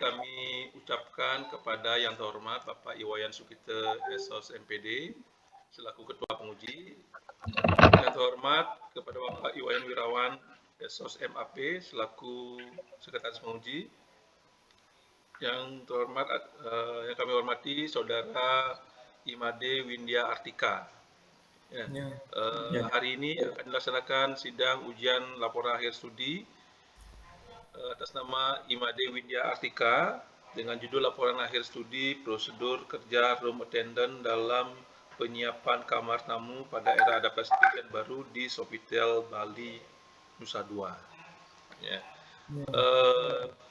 kami ucapkan kepada yang terhormat Bapak Iwayan Sukite SOS MPD selaku Ketua Penguji, yang terhormat kepada Bapak Iwayan Wirawan SOS MAP selaku Sekretaris Penguji, yang terhormat yang kami hormati Saudara Imade Windia Artika. Hari ini akan dilaksanakan sidang ujian laporan akhir studi atas nama Imade Windia Artika dengan judul laporan akhir studi prosedur kerja room attendant dalam penyiapan kamar tamu pada era adaptasi kebijakan baru di Sofitel Bali Nusa Dua. Ya.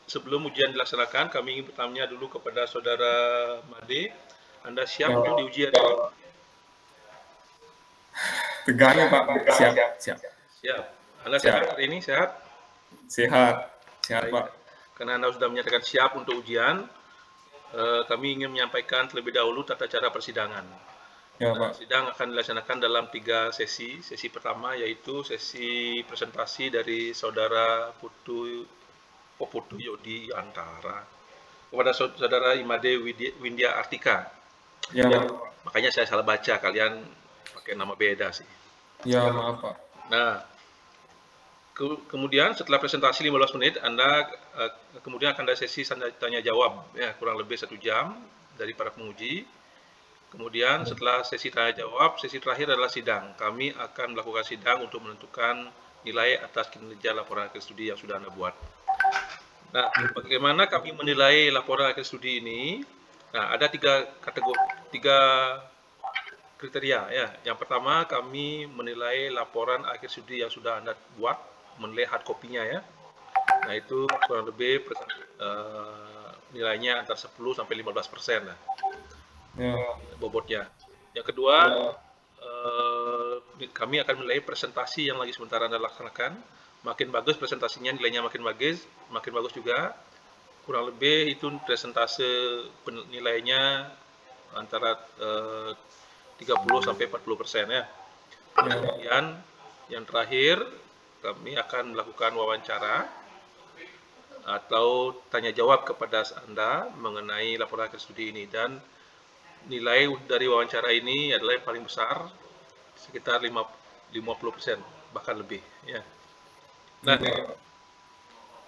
Sebelum ujian dilaksanakan, kami ingin bertanya dulu kepada Saudara Made, Anda siap untuk diuji hari ini? Tegaknya Pak, siap. Siap. Anda sehat hari ini? Sehat? Sehat Pak. Karena Anda sudah menyatakan siap untuk ujian, kami ingin menyampaikan terlebih dahulu tata cara persidangan. Ya, Pak. Sidang akan dilaksanakan dalam 3 sesi. Sesi pertama yaitu sesi presentasi dari Saudara Putu Yodi Antara kepada Saudara Imade Windia Artika. Ya, makanya saya salah baca, kalian pakai nama beda sih. Ya, maaf Pak. Nah, kemudian setelah presentasi 15 menit, Anda kemudian akan ada sesi tanya jawab, ya, kurang lebih 1 jam dari para penguji. Kemudian setelah sesi tanya jawab, sesi terakhir adalah sidang. Kami akan melakukan sidang untuk menentukan nilai atas kinerja laporan akhir studi yang sudah Anda buat. Nah, bagaimana kami menilai laporan akhir studi ini? Nah, ada 3 kriteria, ya. Yang pertama, kami menilai laporan akhir studi yang sudah Anda buat, menilai hard copy-nya, ya. Nah, itu kurang lebih nilainya antara 10 sampai 15% lah. Ya. Bobotnya. Yang kedua, kami akan menilai presentasi yang lagi sementara Anda laksanakan. Makin bagus presentasinya, nilainya makin bagus juga. Kurang lebih itu presentase nilainya antara 30 sampai 40%, ya. Kemudian yang terakhir, kami akan melakukan wawancara atau tanya jawab kepada Anda mengenai laporan akhir studi ini, dan nilai dari wawancara ini adalah yang paling besar, sekitar 50%, bahkan lebih, ya. Nah,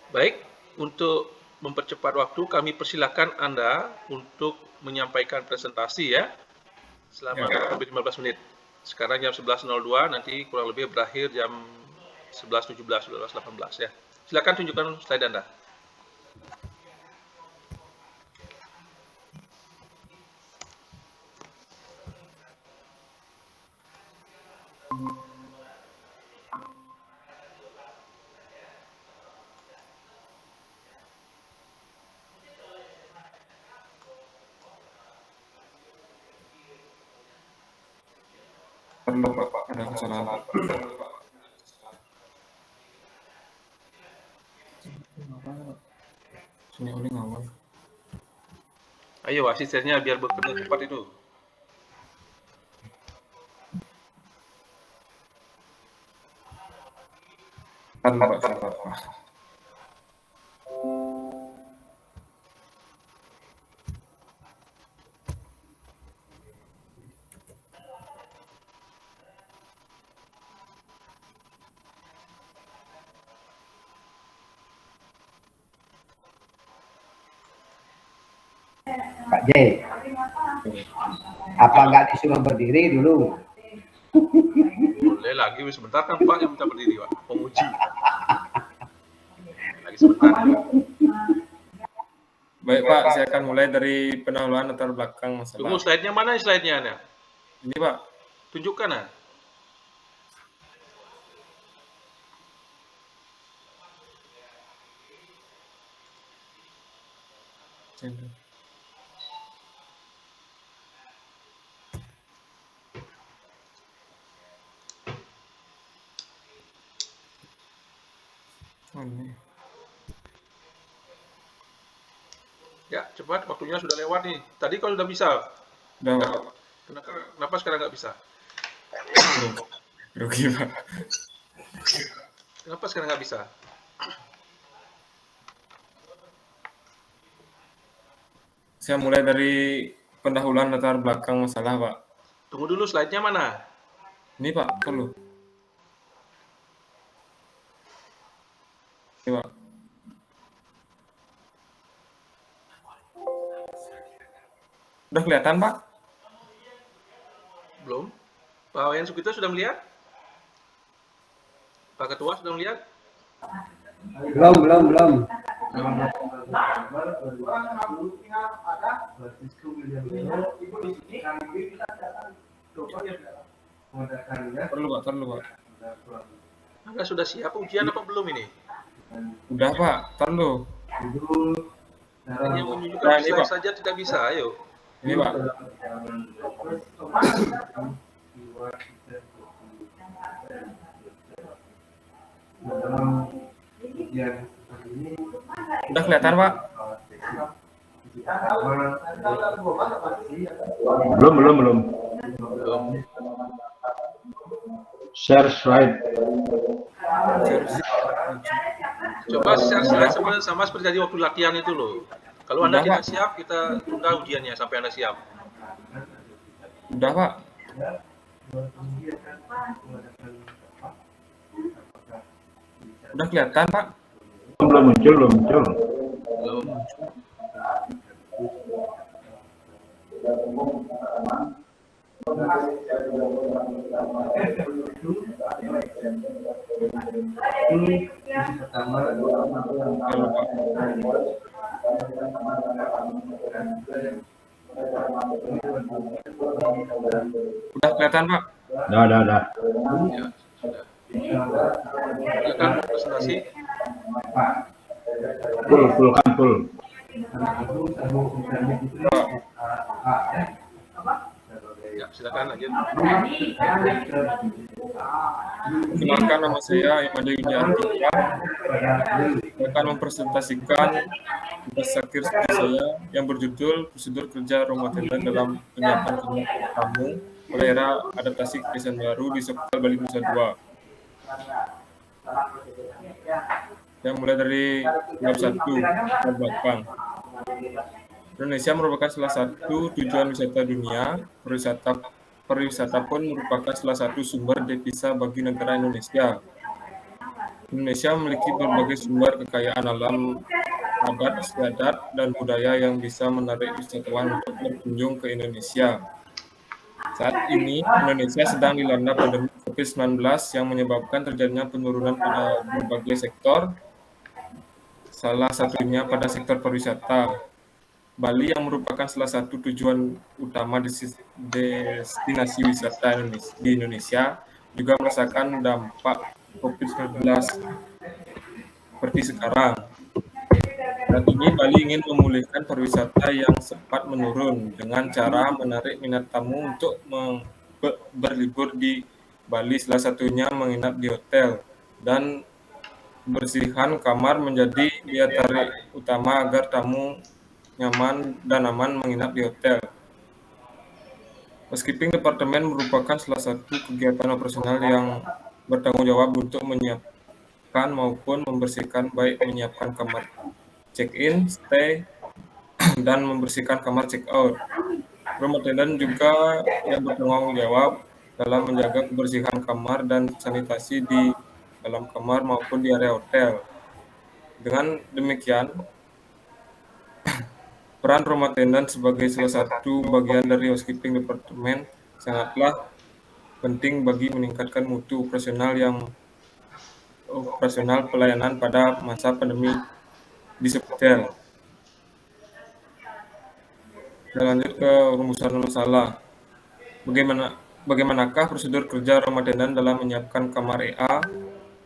baik, untuk mempercepat waktu, kami persilakan Anda untuk menyampaikan presentasi, ya, selama kurang lebih 15 menit. Sekarang jam 11.02, nanti kurang lebih berakhir jam 11.17, 12.18, ya. Silakan tunjukkan slide Anda. Pak, ada kesalahan. Sini oleh ngawal. Ayo, asistennya biar bekerja cepat itu. Pak. Pak J, apa nggak disuruh berdiri dulu? Boleh lagi, sebentar kan Pak yang minta berdiri, Pak. Penguji. Lagi sebentar. Baik Pak, saya akan mulai dari pendahuluan latar belakang masalah. Tunggu, slide-nya mana slide-nya? Ini Pak. Tunjukkan, ya. Ya, cepat, waktunya sudah lewat nih. Tadi kalau sudah bisa. Kenapa sekarang nggak bisa? Rugi Pak. Kenapa sekarang nggak bisa? Saya mulai dari pendahuluan latar belakang masalah, Pak. Tunggu dulu, slide-nya mana? Ini, Pak, perlu. Ini, Pak. Udah kelihatan, Pak? Belum? Pak Wayan Sukito sudah melihat? Pak Ketua sudah melihat? Belum. Perlu, Pak. Anda sudah siap ujian apa belum ini? Udah, Pak. Perlu. Hanya menunjukkan Nah, ini, slide Pak. saja tidak bisa, ayo. Ini, Pak. Udah kelihatan, Pak? Belum. Belum. Share slide. Coba share slide sama seperti tadi waktu latihan itu loh. Kalau Anda Udah, tidak Pak. siap, kita tunda ujiannya sampai Anda siap. Udah, Pak. Udah kelihatan, Pak? Belum muncul. Belum. Halo, Pak. Udah kelihatan, Pak? Dah. Ya, sudah. Silakan presentasi. Full. Ya, silakan lanjut. Perkenalkan, nama saya Imade Widiantika. Saya akan mempresentasikan tugas akhir studi saya yang berjudul Prosedur Kerja Ramadan dalam Penyiapan Tamu pada Era Adaptasi Kebiasaan Baru di Software Bali Nusa 2. Saya mulai dari bab 1 ke belakang. Indonesia merupakan salah satu tujuan wisata dunia. Pariwisata pun merupakan salah satu sumber devisa bagi negara Indonesia. Indonesia memiliki berbagai sumber kekayaan alam, adat istiadat, dan budaya yang bisa menarik wisatawan untuk berkunjung ke Indonesia. Saat ini, Indonesia sedang dilanda pandemi COVID-19 yang menyebabkan terjadinya penurunan pada berbagai sektor, salah satunya pada sektor pariwisata. Bali yang merupakan salah satu tujuan utama destinasi wisata di Indonesia juga merasakan dampak COVID-19 seperti sekarang. Saat ini Bali ingin memulihkan pariwisata yang sempat menurun dengan cara menarik minat tamu untuk berlibur di Bali, salah satunya menginap di hotel, dan kebersihan kamar menjadi daya tarik utama agar tamu nyaman dan aman menginap di hotel. Housekeeping Departemen merupakan salah satu kegiatan operasional yang bertanggung jawab untuk menyiapkan maupun membersihkan, baik menyiapkan kamar check-in, stay, dan membersihkan kamar check-out. Room attendant juga yang bertanggung jawab dalam menjaga kebersihan kamar dan sanitasi di dalam kamar maupun di area hotel. Dengan demikian, peran room attendant sebagai salah satu bagian dari housekeeping departemen sangatlah penting bagi meningkatkan mutu operasional pelayanan pada masa pandemi di hotel. Kita lanjut ke rumusan masalah. Bagaimanakah prosedur kerja room attendant dalam menyiapkan kamar EA,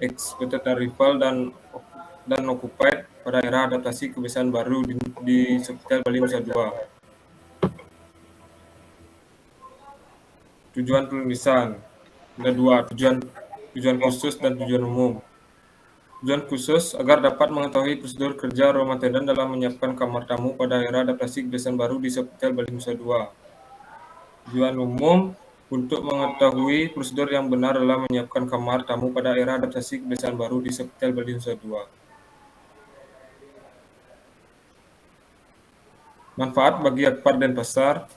expected arrival, dan occupied pada era adaptasi kebiasaan baru di Sofitel Bali Nusa 2. Tujuan penulisan. Ada dua, tujuan khusus dan tujuan umum. Tujuan khusus agar dapat mengetahui prosedur kerja room attendant dalam menyiapkan kamar tamu pada era adaptasi kebiasaan baru di Sofitel Bali Nusa 2. Tujuan umum untuk mengetahui prosedur yang benar dalam menyiapkan kamar tamu pada era adaptasi kebiasaan baru di Sofitel Bali Nusa 2. Manfaat bagi Akbar Denpasar.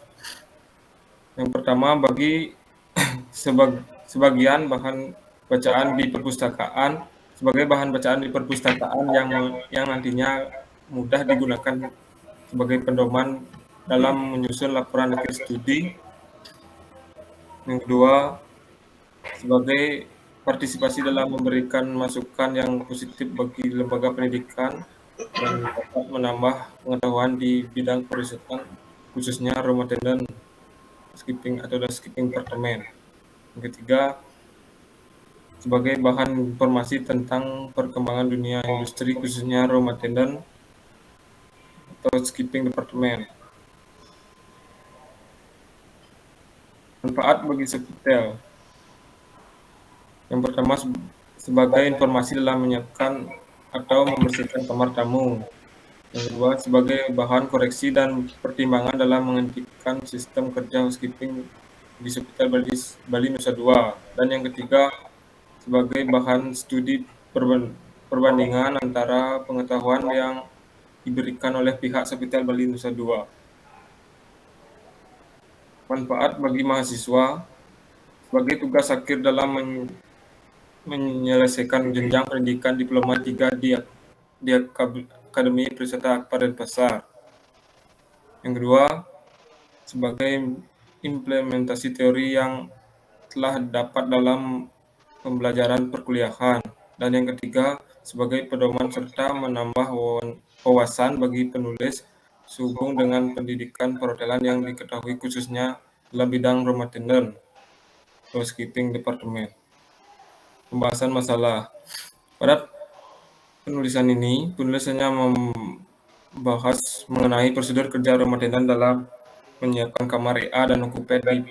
Yang pertama, bagi sebagian bahan bacaan di perpustakaan sebagai bahan bacaan di perpustakaan yang nantinya mudah digunakan sebagai pedoman dalam menyusun laporan akhir studi. Yang kedua, sebagai partisipasi dalam memberikan masukan yang positif bagi lembaga pendidikan dan dapat menambah pengetahuan di bidang perisetan, khususnya Roma Tenden skipping atau skipping departemen. Yang ketiga, sebagai bahan informasi tentang perkembangan dunia industri khususnya raw material atau skipping departemen. Manfaat bagi Sofitel. Yang pertama, sebagai informasi dalam menyiapkan atau membersihkan kamar tamu. Yang kedua, sebagai bahan koreksi dan pertimbangan dalam menghentikan sistem kerja housekeeping di Sofitel Bali Nusa Dua. Dan yang ketiga, sebagai bahan studi perbandingan antara pengetahuan yang diberikan oleh pihak Sofitel Bali Nusa Dua. Manfaat bagi mahasiswa. Sebagai tugas akhir dalam menyelesaikan jenjang pendidikan Diploma 3 di Akademi Pariwisata Akbar Denpasar. Yang kedua, sebagai implementasi teori yang telah dapat dalam pembelajaran perkuliahan. Dan yang ketiga, sebagai pedoman serta menambah wawasan bagi penulis sehubung dengan pendidikan perhotelan yang diketahui khususnya dalam bidang rumah tender housekeeping departemen. Pembahasan masalah. Pada penulisan ini, penulis hanya membahas mengenai prosedur kerja rumah tender dalam menyiapkan kamar EA dan okupen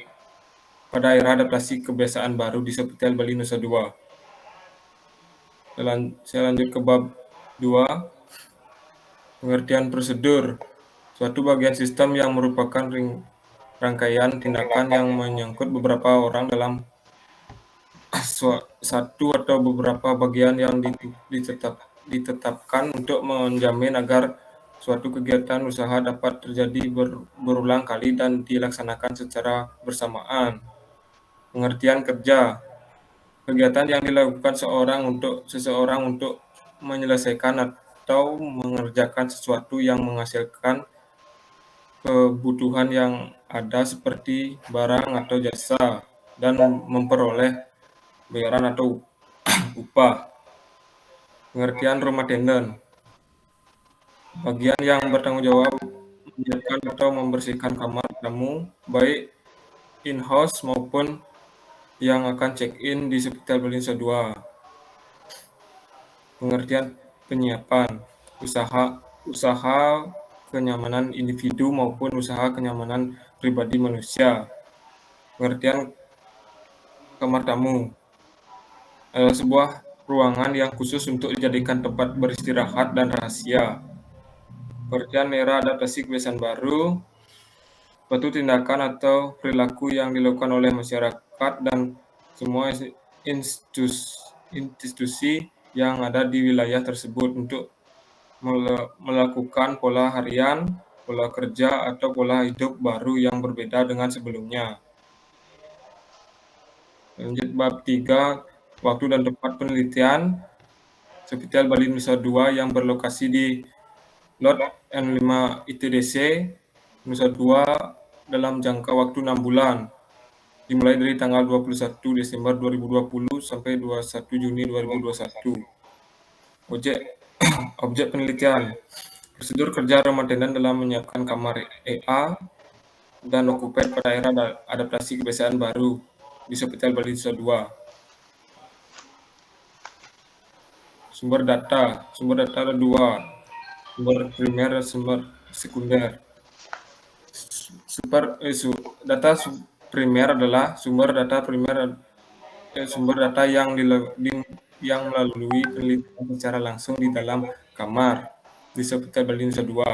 pada era adaptasi kebiasaan baru di Sofitel Bali Nusa Dua. Saya lanjut ke bab 2, pengertian prosedur. Suatu bagian sistem yang merupakan rangkaian tindakan yang menyangkut beberapa orang dalam satu atau beberapa bagian yang ditetapkan untuk menjamin agar suatu kegiatan usaha dapat terjadi berulang kali dan dilaksanakan secara bersamaan. Pengertian kerja. Kegiatan yang dilakukan seseorang untuk menyelesaikan atau mengerjakan sesuatu yang menghasilkan kebutuhan yang ada seperti barang atau jasa dan memperoleh bayaran atau upah. Pengertian rumah tender. Bagian yang bertanggung jawab menyiapkan atau membersihkan kamar tamu baik in-house maupun yang akan check-in di Sofitel Bali Nusa Dua. Pengertian penyiapan. Usaha kenyamanan individu maupun usaha kenyamanan pribadi manusia. Pengertian kamar tamu adalah sebuah ruangan yang khusus untuk dijadikan tempat beristirahat dan rahasia. Pengertian era adaptasi kebiasaan baru. Suatu tindakan atau perilaku yang dilakukan oleh masyarakat dan semua institusi yang ada di wilayah tersebut untuk melakukan pola harian, pola kerja, atau pola hidup baru yang berbeda dengan sebelumnya. Lanjut bab 3, waktu dan tempat penelitian. Sofitel Bali Nusa Dua yang berlokasi di Lot N5 ITDC Nusa Dua dalam jangka waktu 6 bulan, dimulai dari tanggal 21 Desember 2020 sampai 21 Juni 2021. Objek penelitian. Prosedur kerja rumah tender dalam menyiapkan kamar EA dan okupen pada era adaptasi kebiasaan baru di Sofitel Bali Nusa Dua. Sumber data. Sumber data ada 2. Sumber primer dan sumber sekunder. Data primer adalah sumber data yang melalui penelitian secara langsung di dalam kamar di Sofitel Bali Nusa Dua.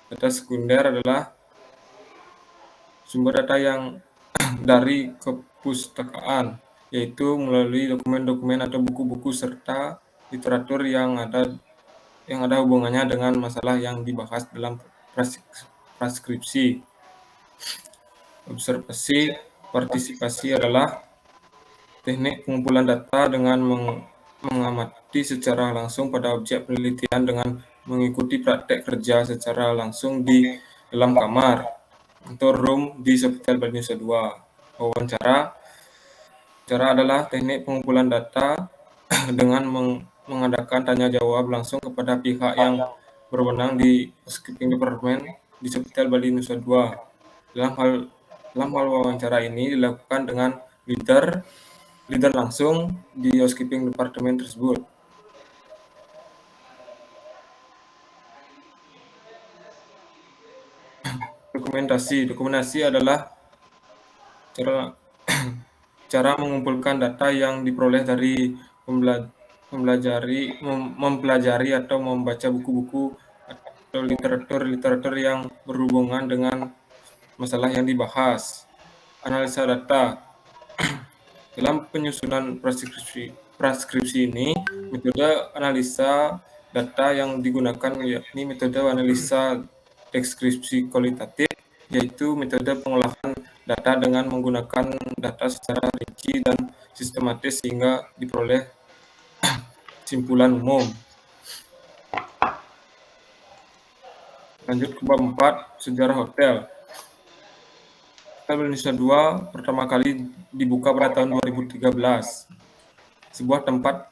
Data sekunder adalah sumber data yang dari kepustakaan, yaitu melalui dokumen-dokumen atau buku-buku serta literatur yang ada hubungannya dengan masalah yang dibahas dalam praskripsi. Observasi partisipasi adalah teknik pengumpulan data dengan mengamati secara langsung pada objek penelitian dengan mengikuti praktek kerja secara langsung di dalam kamar atau room di Sofitel Bali Nusa Dua. Wawancara adalah teknik pengumpulan data dengan mengadakan tanya jawab langsung kepada pihak yang berwenang di housekeeping department di Sofitel Bali Nusa Dua. Dalam hal wawancara ini dilakukan dengan leader langsung di housekeeping departemen tersebut. Dokumentasi adalah cara mengumpulkan data yang diperoleh dari mempelajari atau membaca buku-buku atau literatur yang berhubungan dengan masalah yang dibahas. Analisa data. Dalam penyusunan praskripsi ini, metode analisa data yang digunakan yakni metode analisa deskripsi kualitatif, yaitu metode pengolahan data dengan menggunakan data secara rinci dan sistematis sehingga diperoleh kesimpulan umum. Lanjut ke bab 4, sejarah hotel. Hotel Nusa Dua pertama kali dibuka pada tahun 2013. Sebuah tempat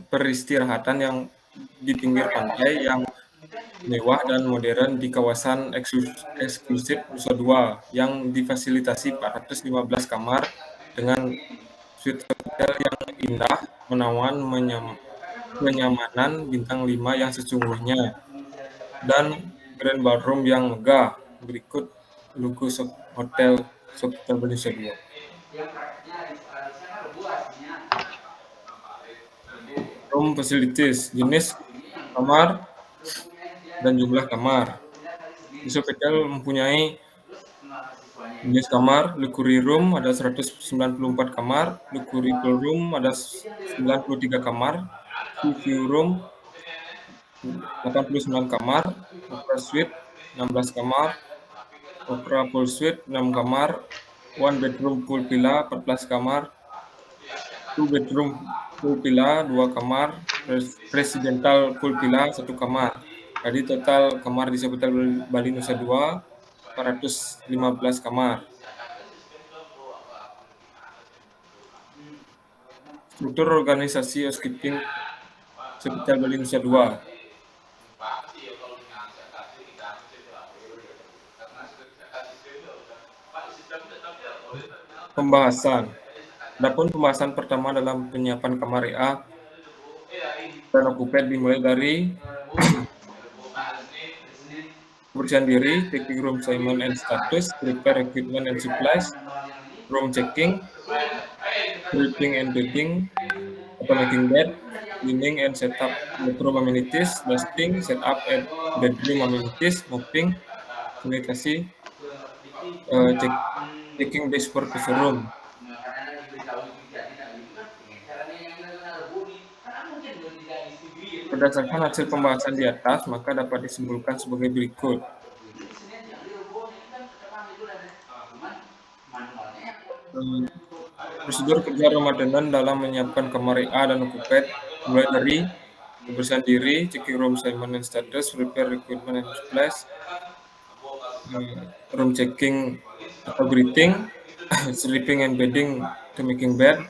peristirahatan yang di pinggir pantai yang mewah dan modern di kawasan eksklusif Nusa Dua yang difasilitasi 415 kamar dengan suite hotel yang indah, menawan kenyamanan bintang 5 yang sesungguhnya, dan grand ballroom yang megah. Berikut logo Hotel Sofitel Bali Nusa Dua. Room facilities, jenis kamar dan jumlah kamar. Di Sofitel mempunyai jenis kamar, luxury room ada 194 kamar, luxury ballroom ada 93 kamar, view room 89 kamar, opera suite 16 kamar, opera pool suite 6 kamar, one bedroom pool villa 14 kamar, two bedroom pool villa 2 kamar, residential pool villa 1 kamar. Jadi total kamar di Sofitel Bali Nusa Dua 415 kamar. Struktur organisasi housekeeping Sofitel Bali Nusa Dua. Pembahasan. Adapun pembahasan pertama dalam penyiapan kamar EA dan okupen dimulai dari kebersihan diri, checking room assignment and status, prepare equipment and supplies, room checking, sweeping and bedding, atau making bed, cleaning and set up bedroom amenities, dusting, set up at bedroom amenities, mopping, sanitasi, checking base purpose room. Berdasarkan hasil pembahasan di atas, maka dapat disimpulkan sebagai berikut. Prosedur kerja Ramadan dalam menyiapkan kamar EA dan okupen mulai dari kebersihan diri, checking room assignment and status, prepare equipment and supplies, room checking atau greeting, sleeping and bedding to making bed,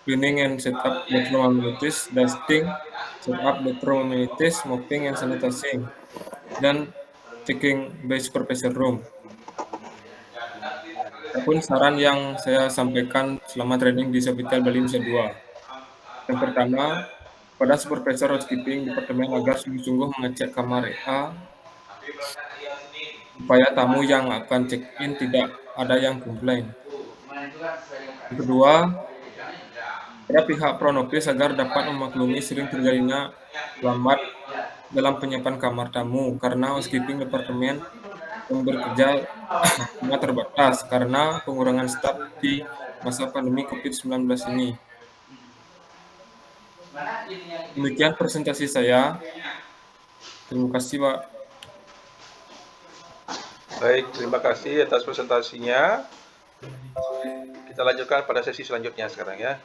cleaning and set up bedroom amenities, dusting, set up bedroom amenities, mopping and sanitizing, dan checking base purpose room. Adapun saran yang saya sampaikan selama training di Sofitel Bali Nusa Dua. Yang pertama, pada supervisor housekeeping departemen agar sungguh-sungguh mengecek kamar EA supaya tamu yang akan check-in tidak ada yang komplain. Yang kedua, pada pihak Pronopis agar dapat memaklumi sering terjadinya lambat dalam penyiapan kamar tamu karena housekeeping departemen yang bekerja sangat terbatas karena pengurangan staf di masa pandemi COVID-19 ini. Demikian presentasi saya. Terima kasih, Pak. Baik, terima kasih atas presentasinya. Kita lanjutkan pada sesi selanjutnya sekarang ya.